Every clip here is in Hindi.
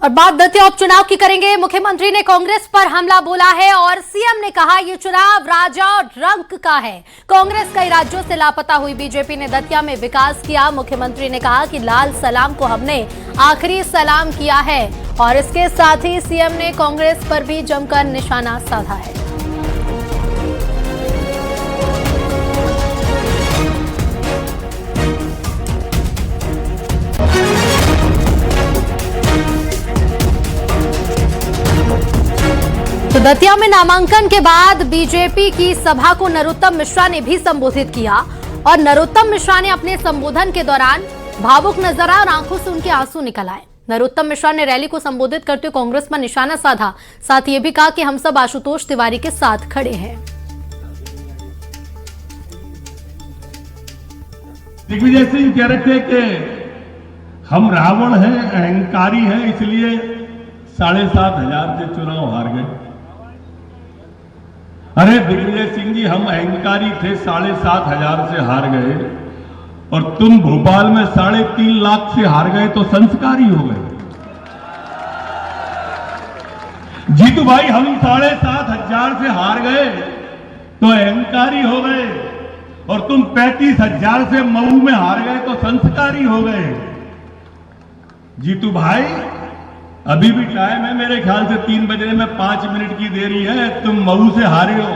और बात दतिया उपचुनाव की करेंगे। मुख्यमंत्री ने कांग्रेस पर हमला बोला है और सीएम ने कहा ये चुनाव राजा और रंक का है। कांग्रेस कई राज्यों से लापता हुई बीजेपी ने दतिया में विकास किया। मुख्यमंत्री ने कहा कि लाल सलाम को हमने आखिरी सलाम किया है और इसके साथ ही सीएम ने कांग्रेस पर भी जमकर निशाना साधा है। तो दतिया में नामांकन के बाद बीजेपी की सभा को नरोत्तम मिश्रा ने भी संबोधित किया और नरोत्तम मिश्रा ने अपने संबोधन के दौरान भावुक नजर आए और आंखों से उनके आंसू निकल आए। नरोत्तम मिश्रा ने रैली को संबोधित करते हुए कांग्रेस पर निशाना साधा, साथ ही ये भी कहा कि हम सब आशुतोष तिवारी के साथ खड़े हैं। दिग्विजय सिंह कह रहे थे कि हम रावण हैं, अहंकारी हैं, इसलिए 7,500 से चुनाव हार गए। अरे दिग्विजय सिंह जी, हम अहंकारी थे, 7,500 से हार गए और तुम भोपाल में 3.5 लाख से हार गए तो संस्कारी हो गए। जीतू भाई, हम 7,500 से हार गए तो अहंकारी हो गए और तुम 35,000 से मऊ में हार गए तो संस्कारी हो गए। जीतू भाई, अभी भी टाइम है, मेरे ख्याल से 3 बजने में 5 मिनट की देरी है। तुम मऊ से हारे हो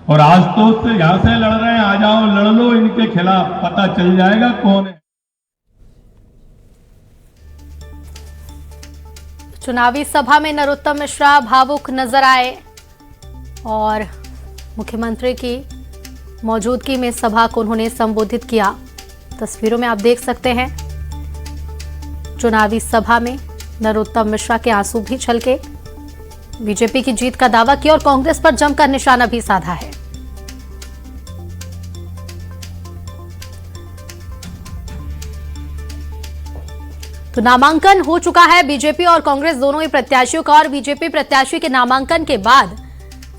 और आशुतोष से यहां से लड़ रहे हैं, आ जाओ लड़ लो इनके खिलाफ, पता चल जाएगा कौन है। चुनावी सभा में नरोत्तम मिश्रा भावुक नजर आए और मुख्यमंत्री की मौजूदगी में सभा को उन्होंने संबोधित किया। तस्वीरों में आप देख सकते हैं चुनावी सभा में नरोत्तम मिश्रा के आंसू भी छलके। बीजेपी की जीत का दावा किया और कांग्रेस पर जमकर निशाना भी साधा है। तो नामांकन हो चुका है बीजेपी और कांग्रेस दोनों ही प्रत्याशियों का और बीजेपी प्रत्याशी के नामांकन के बाद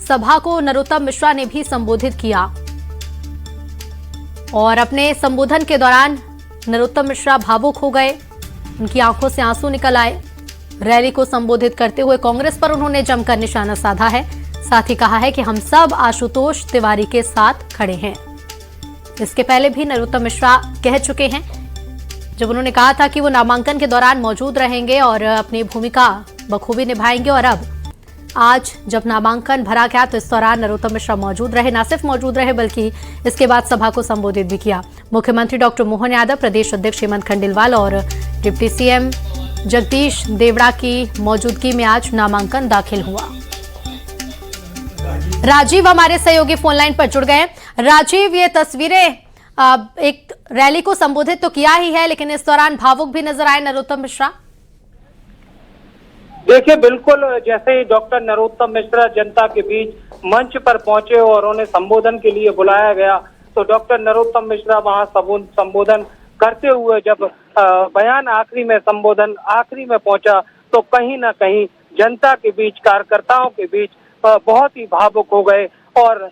सभा को नरोत्तम मिश्रा ने भी संबोधित किया और अपने संबोधन के दौरान नरोत्तम मिश्रा भावुक हो गए, उनकी आंखों से आंसू निकल आए। रैली को संबोधित करते हुए कांग्रेस पर उन्होंने जमकर निशाना साधा है, साथ ही कहा है कि हम सब आशुतोष तिवारी के साथ खड़े हैं। इसके पहले भी नरोत्तम मिश्रा कह चुके हैं जब उन्होंने कहा था कि वो नामांकन के दौरान मौजूद रहेंगे और अपनी भूमिका बखूबी निभाएंगे और अब आज जब नामांकन भरा गया तो इस दौरान नरोत्तम मिश्रा मौजूद रहे, न सिर्फ मौजूद रहे बल्कि इसके बाद सभा को संबोधित भी किया। मुख्यमंत्री डॉक्टर मोहन यादव, प्रदेश अध्यक्ष हेमंत खंडेलवाल और डिप्टी सीएम जगदीश देवड़ा की मौजूदगी में आज नामांकन दाखिल हुआ। राजीव हमारे सहयोगी फोनलाइन पर जुड़ गए। राजीव, ये तस्वीरें एक रैली को संबोधित तो किया ही है लेकिन इस दौरान भावुक भी नजर आए नरोत्तम मिश्रा। देखिए, बिल्कुल जैसे ही डॉक्टर नरोत्तम मिश्रा जनता के बीच मंच पर पहुंचे और उन्हें संबोधन के लिए बुलाया गया तो डॉक्टर नरोत्तम मिश्रा वहां संबोधन करते हुए जब बयान आखिरी में संबोधन आखिरी में पहुंचा तो कहीं ना कहीं जनता के बीच, कार्यकर्ताओं के बीच बहुत ही भावुक हो गए और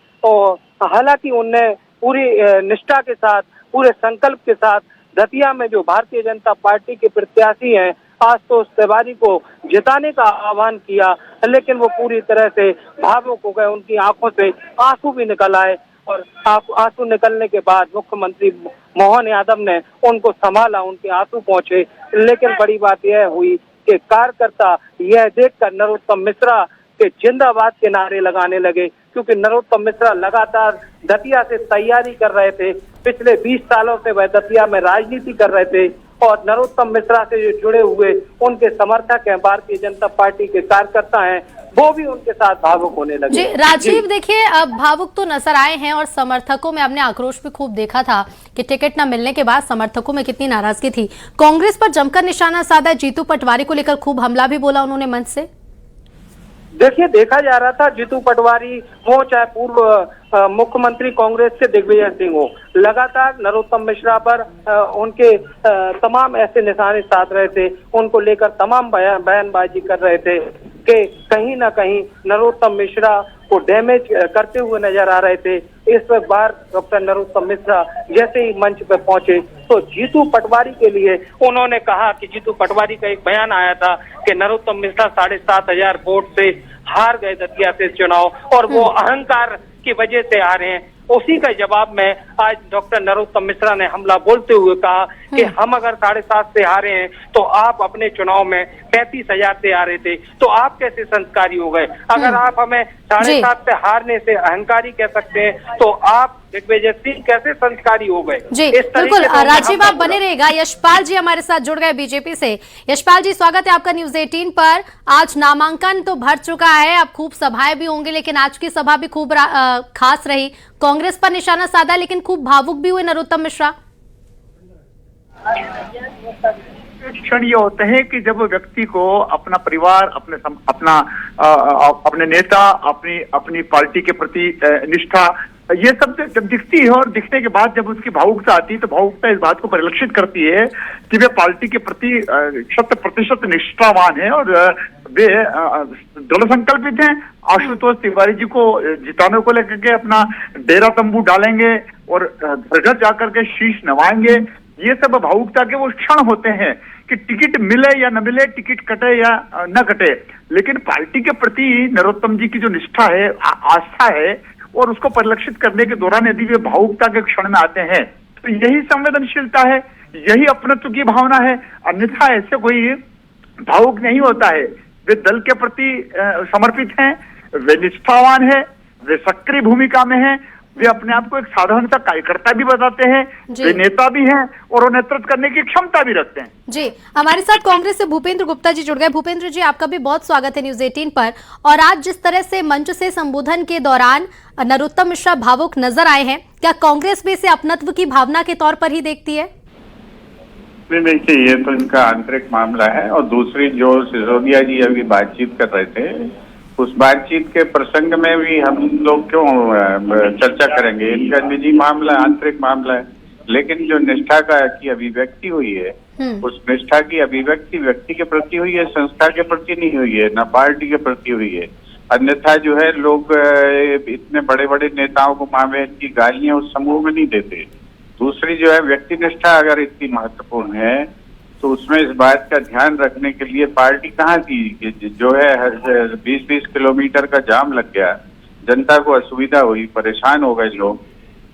हालांकि उनने पूरी निष्ठा के साथ, पूरे संकल्प के साथ दतिया में जो भारतीय जनता पार्टी के प्रत्याशी हैं आशुतोष तिवारी को जिताने का आह्वान किया, लेकिन वो पूरी तरह से भावुक हो गए। उनकी आंखों से आंसू भी निकल आए और आंसू निकलने के बाद मुख्यमंत्री मोहन यादव ने उनको संभाला, उनके आंसू पहुंचे। लेकिन बड़ी बात यह हुई कि कार्यकर्ता यह देखकर नरोत्तम मिश्रा के जिंदाबाद के नारे लगाने लगे, क्योंकि नरोत्तम मिश्रा लगातार दतिया से तैयारी कर रहे थे। पिछले 20 सालों से वह दतिया में राजनीति कर रहे थे और नरोत्तम मिश्रा से जो जुड़े हुए उनके समर्थक हैं, भारतीय जनता पार्टी के कार्यकर्ता हैं, वो भी उनके साथ भावुक होने लगे। जी राजीव, देखिए अब भावुक तो नजर आए हैं और समर्थकों में हमने आक्रोश भी खूब देखा था कि टिकट न मिलने के बाद समर्थकों में कितनी नाराजगी थी। कांग्रेस पर जमकर निशाना साधा, जीतू पटवारी को लेकर खूब हमला भी बोला उन्होंने मंच से। देखिए, देखा जा रहा था जीतू पटवारी हो चाहे पूर्व मुख्यमंत्री कांग्रेस के दिग्विजय सिंह हो, लगातार नरोत्तम मिश्रा पर उनके तमाम ऐसे निशाने साध रहे थे, उनको लेकर तमाम बयानबाजी कर रहे थे कि कहीं ना कहीं नरोत्तम मिश्रा को डैमेज करते हुए नजर आ रहे थे। इस बार डॉक्टर नरोत्तम मिश्रा जैसे ही मंच पर पहुंचे तो जीतू पटवारी के लिए उन्होंने कहा कि जीतू पटवारी का एक बयान आया था कि नरोत्तम मिश्रा 7,500 वोट से हार गए दतिया से चुनाव और वो अहंकार की वजह से आ रहे हैं। उसी का जवाब में आज डॉक्टर नरोत्तम मिश्रा ने हमला बोलते हुए कहा कि हम अगर 7.5 से हारे हैं तो आप अपने चुनाव में 35,000 से हारे थे, तो आप कैसे संस्कारी हो गए? अगर आप हमें 7.5 से हारने से अहंकारी कह सकते हैं तो आप दिग्विजय सिंह कैसे संस्कारी हो गए? जी बिल्कुल राजीव, आप बने रहेगा। यशपाल जी हमारे साथ जुड़ गए बीजेपी से। यशपाल जी, स्वागत है आपका न्यूज 18 पर। आज नामांकन तो भर चुका है, अब खूब सभाएं भी होंगी, लेकिन आज की सभा भी खूब खास रही। कांग्रेस पर निशाना साधा, लेकिन खूब भावुक भी हुए नरोत्तम मिश्रा। क्षण ये होते हैं कि जब व्यक्ति को अपना परिवार, अपने नेता, अपनी पार्टी के प्रति निष्ठा, ये सब जब दिखती है और दिखने के बाद जब उसकी भावुकता आती है तो भावुकता इस बात को परिलक्षित करती है कि वे पार्टी के प्रति 100% निष्ठावान है और वे दृढ़ संकल्पित हैं। आशुतोष तिवारी जी को जिताने को लेकर के अपना डेरा तंबू डालेंगे और घर घर जाकर के शीश नवाएंगे। ये सब भावुकता के वो क्षण होते हैं कि टिकट मिले या न मिले, टिकट कटे या न कटे, लेकिन पार्टी के प्रति नरोत्तम जी की जो निष्ठा है, आस्था है, और उसको परिलक्षित करने के दौरान यदि वे भावुकता के क्षण में आते हैं तो यही संवेदनशीलता है, यही अपनत्व की भावना है। अन्यथा ऐसे कोई भावुक नहीं होता है। वे दल के प्रति समर्पित हैं, वे निष्ठावान है, वे सक्रिय भूमिका में हैं, वे अपने आप को एक साधारण सा कार्यकर्ता भी बताते हैं, वे नेता भी हैं और वो नेतृत्व करने की क्षमता भी रखते हैं। जी, हमारे साथ कांग्रेस से भूपेंद्र गुप्ता जी जुड़ गए। भूपेंद्र जी, आपका भी बहुत स्वागत है न्यूज 18 पर। और आज जिस तरह से मंच से संबोधन के दौरान नरोत्तम मिश्रा भावुक नजर आए हैं, क्या कांग्रेस भी इसे अपनत्व की भावना के तौर पर ही देखती है? नहीं, देखिए, ये तो इनका आंतरिक मामला है। और दूसरी जो सिसोदिया जी अभी बातचीत कर रहे थे, उस बातचीत के प्रसंग में भी हम लोग क्यों चर्चा करेंगे? इनका निजी मामला, आंतरिक मामला है। लेकिन जो निष्ठा की अभिव्यक्ति हुई है, उस निष्ठा की अभिव्यक्ति व्यक्ति के प्रति हुई है, संस्था के प्रति नहीं हुई है, न पार्टी के प्रति हुई है। अन्यथा जो है लोग इतने बड़े बड़े नेताओं को मावेन की गालियां उस समूह में नहीं देते। दूसरी जो है व्यक्ति निष्ठा अगर इतनी महत्वपूर्ण है तो उसमें इस बात का ध्यान रखने के लिए पार्टी कहाँ थी कि जो है 20-20 किलोमीटर का जाम लग गया, जनता को असुविधा हुई, परेशान हो गए लोग।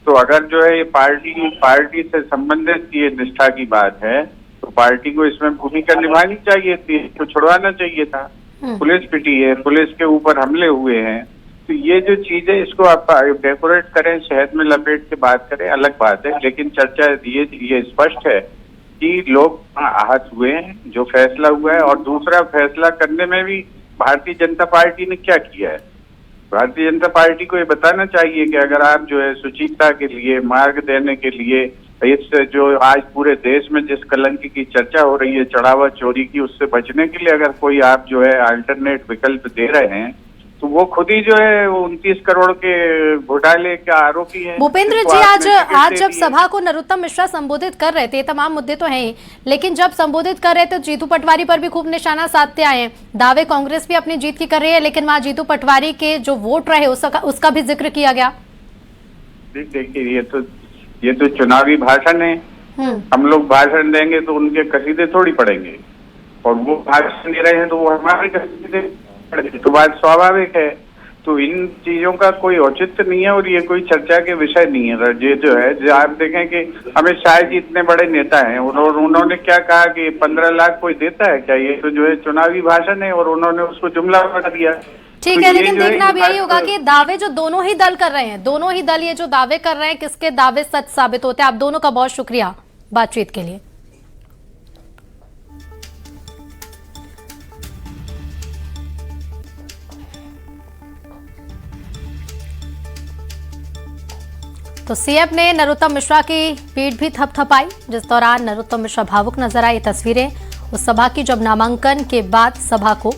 तो अगर जो है ये पार्टी से संबंधित ये निष्ठा की बात है तो पार्टी को इसमें भूमिका निभानी चाहिए थी, तो छुड़वाना चाहिए था। पुलिस पिटी है, पुलिस के ऊपर हमले हुए हैं, तो ये जो चीज है इसको आप डेकोरेट करें, शहद में लपेट के बात करें, अलग बात है। लेकिन चर्चा ये स्पष्ट है कि लोग आहत हुए हैं, जो फैसला हुआ है। और दूसरा, फैसला करने में भी भारतीय जनता पार्टी ने क्या किया है? भारतीय जनता पार्टी को ये बताना चाहिए कि अगर आप जो है शुचिता के लिए, मार्ग देने के लिए, इस जो आज पूरे देश में जिस कलंक की चर्चा हो रही है, चढ़ावा चोरी की, उससे बचने के लिए अगर कोई आप जो है अल्टरनेट विकल्प दे रहे हैं तो वो खुद ही जो है 29 करोड़ के घोटाले का आरोपी है। भूपेंद्र जी, आज जब सभा को नरोत्तम मिश्रा संबोधित कर रहे थे, तमाम मुद्दे तो हैं ही, लेकिन जब संबोधित कर रहे थे तो जीतू पटवारी पर भी खूब निशाना साधते आए हैं। दावे कांग्रेस भी अपनी जीत की कर रही है, लेकिन वहां जीतू पटवारी के जो वोट रहे उसका भी जिक्र किया गया। देखिए, ये तो चुनावी भाषण है। हम लोग भाषण देंगे तो उनके कसीदे थोड़ी पढ़ेंगे, और वो भाषण दे रहे हैं तो वो हमारे कसीदे, तो बात स्वाभाविक है। तो इन चीजों का कोई औचित्य नहीं है और ये कोई चर्चा के विषय नहीं है। ये जो है, जो आप देखें कि अमित शाह जी इतने बड़े नेता हैं और उन्होंने क्या कहा कि 15 लाख कोई देता है क्या? ये तो जो है चुनावी भाषण है और उन्होंने उसको जुमला बना दिया। ठीक है, लेकिन देखना अब यही होगा कि दावे जो दोनों ही दल कर रहे हैं, दोनों ही दल ये जो दावे कर रहे हैं, किसके दावे सच साबित होते हैं। आप दोनों का बहुत शुक्रिया बातचीत के लिए। तो सीएम ने नरोत्तम मिश्रा की पीठ भी थपथपाई, जिस दौरान नरोत्तम मिश्रा भावुक नजर आए। तस्वीरें उस सभा की जब नामांकन के बाद सभा को